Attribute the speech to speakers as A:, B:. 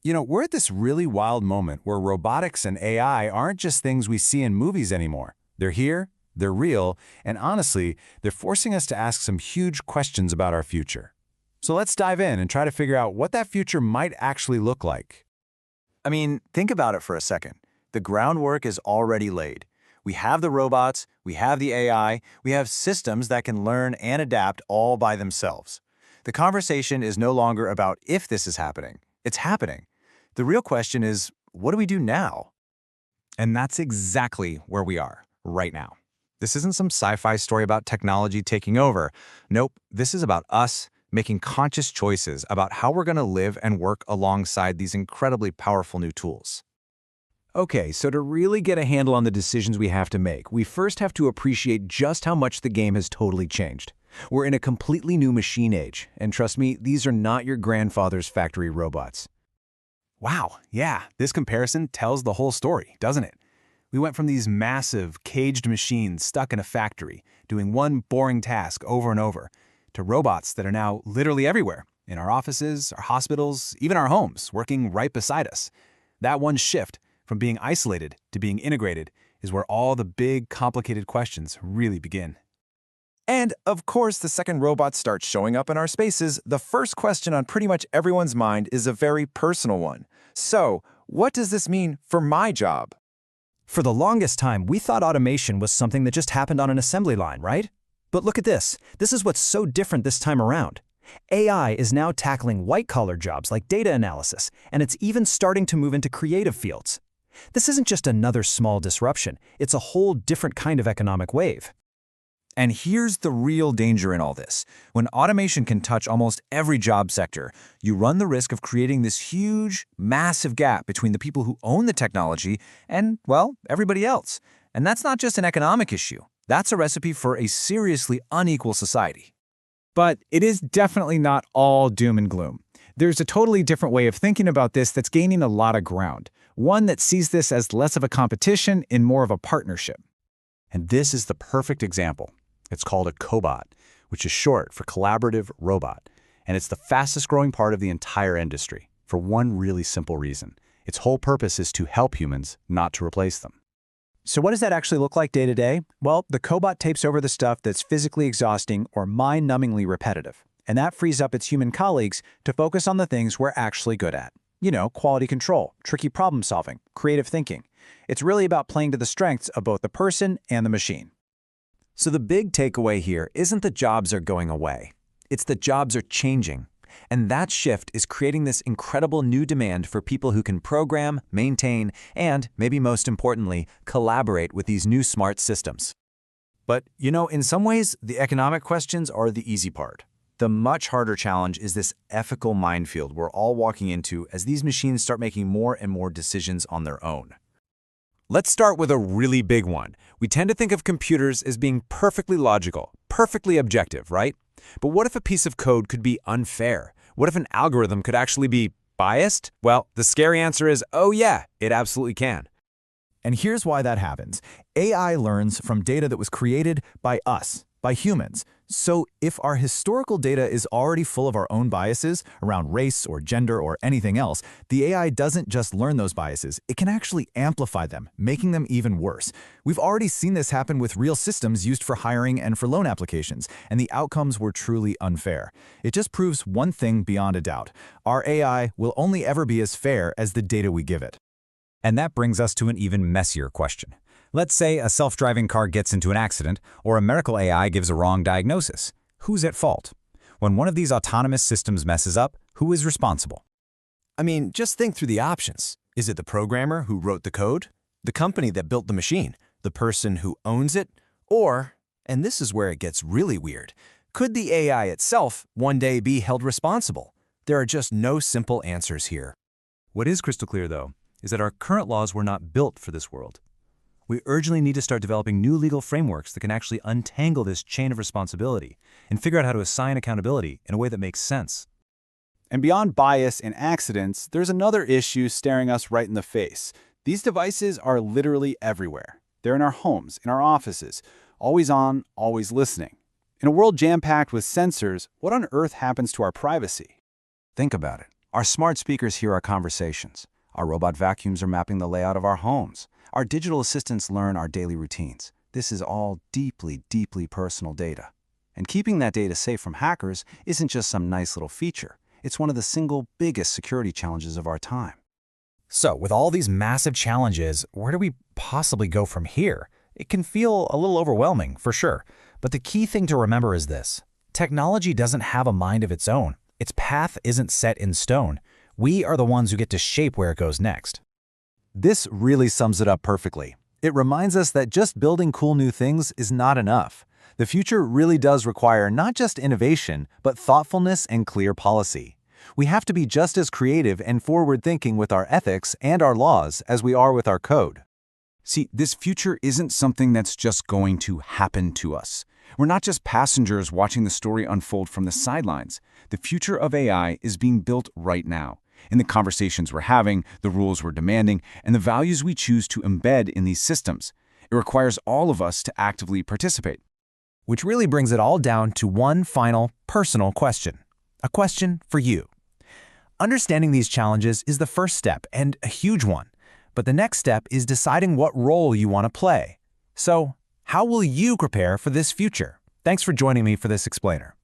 A: We're at this really wild moment where robotics and AI aren't just things we see in movies anymore. They're here, they're real, and honestly, they're forcing us to ask some huge questions about our future. So let's dive in and try to figure out what that future might actually look like.
B: I mean, think about it for a second. The groundwork is already laid. We have the robots, we have the AI, we have systems that can learn and adapt all by themselves. The conversation is no longer about if this is happening. It's happening. The real question is, what do we do now?
C: And that's exactly where we are, right now. This isn't some sci-fi story about technology taking over. Nope, this is about us making conscious choices about how we're going to live and work alongside these incredibly powerful new tools.
D: Okay, so to really get a handle on the decisions we have to make, we first have to appreciate just how much the game has totally changed. We're in a completely new machine age, and trust me, these are not your grandfather's factory robots.
C: Wow, yeah, this comparison tells the whole story, doesn't it? We went from these massive, caged machines stuck in a factory, doing one boring task over and over, to robots that are now literally everywhere, in our offices, our hospitals, even our homes, working right beside us. That one shift, from being isolated to being integrated, is where all the big, complicated questions really begin.
B: And, of course, the second robots start showing up in our spaces, the first question on pretty much everyone's mind is a very personal one. So, what does this mean for my job?
E: For the longest time, we thought automation was something that just happened on an assembly line, right? But look at this. This is what's so different this time around. AI is now tackling white-collar jobs like data analysis, and it's even starting to move into creative fields. This isn't just another small disruption. It's a whole different kind of economic wave.
B: And here's the real danger in all this. When automation can touch almost every job sector, you run the risk of creating this huge, massive gap between the people who own the technology and, well, everybody else. And that's not just an economic issue. That's a recipe for a seriously unequal society.
F: But it is definitely not all doom and gloom. There's a totally different way of thinking about this that's gaining a lot of ground. One that sees this as less of a competition and more of a partnership.
C: And this is the perfect example. It's called a cobot, which is short for collaborative robot. And it's the fastest growing part of the entire industry, for one really simple reason. Its whole purpose is to help humans, not to replace them.
D: So what does that actually look like day to day? Well, the cobot tapes over the stuff that's physically exhausting or mind-numbingly repetitive. And that frees up its human colleagues to focus on the things we're actually good at. Quality control, tricky problem solving, creative thinking. It's really about playing to the strengths of both the person and the machine.
E: So the big takeaway here isn't that jobs are going away. It's that jobs are changing. And that shift is creating this incredible new demand for people who can program, maintain, and, maybe most importantly, collaborate with these new smart systems.
B: But, in some ways, the economic questions are the easy part. The much harder challenge is this ethical minefield we're all walking into as these machines start making more and more decisions on their own.
A: Let's start with a really big one. We tend to think of computers as being perfectly logical, perfectly objective, right? But what if a piece of code could be unfair? What if an algorithm could actually be biased? Well, the scary answer is, oh yeah, it absolutely can.
G: And here's why that happens. AI learns from data that was created by us, by humans. So if our historical data is already full of our own biases around race or gender or anything else, the AI doesn't just learn those biases, it can actually amplify them, making them even worse. We've already seen this happen with real systems used for hiring and for loan applications, and the outcomes were truly unfair. It just proves one thing beyond a doubt. Our AI will only ever be as fair as the data we give it.
D: And that brings us to an even messier question. Let's say a self-driving car gets into an accident, or a medical AI gives a wrong diagnosis. Who's at fault? When one of these autonomous systems messes up, who is responsible?
B: I mean, just think through the options. Is it the programmer who wrote the code? The company that built the machine? The person who owns it? Or, and this is where it gets really weird, could the AI itself one day be held responsible? There are just no simple answers here.
C: What is crystal clear, though, is that our current laws were not built for this world. We urgently need to start developing new legal frameworks that can actually untangle this chain of responsibility and figure out how to assign accountability in a way that makes sense.
F: And beyond bias and accidents, there's another issue staring us right in the face. These devices are literally everywhere. They're in our homes, in our offices, always on, always listening. In a world jam-packed with sensors, what on earth happens to our privacy?
B: Think about it. Our smart speakers hear our conversations. Our robot vacuums are mapping the layout of our homes. Our digital assistants learn our daily routines. This is all deeply, deeply personal data. And keeping that data safe from hackers isn't just some nice little feature. It's one of the single biggest security challenges of our time.
E: So, with all these massive challenges, where do we possibly go from here? It can feel a little overwhelming, for sure. But the key thing to remember is this. Technology doesn't have a mind of its own. Its path isn't set in stone. We are the ones who get to shape where it goes next.
A: This really sums it up perfectly. It reminds us that just building cool new things is not enough. The future really does require not just innovation, but thoughtfulness and clear policy. We have to be just as creative and forward-thinking with our ethics and our laws as we are with our code.
B: See, this future isn't something that's just going to happen to us. We're not just passengers watching the story unfold from the sidelines. The future of AI is being built right now, in the conversations we're having, the rules we're demanding, and the values we choose to embed in these systems. It requires all of us to actively participate.
E: Which really brings it all down to one final personal question. A question for you. Understanding these challenges is the first step, and a huge one. But the next step is deciding what role you want to play. So, how will you prepare for this future? Thanks for joining me for this explainer.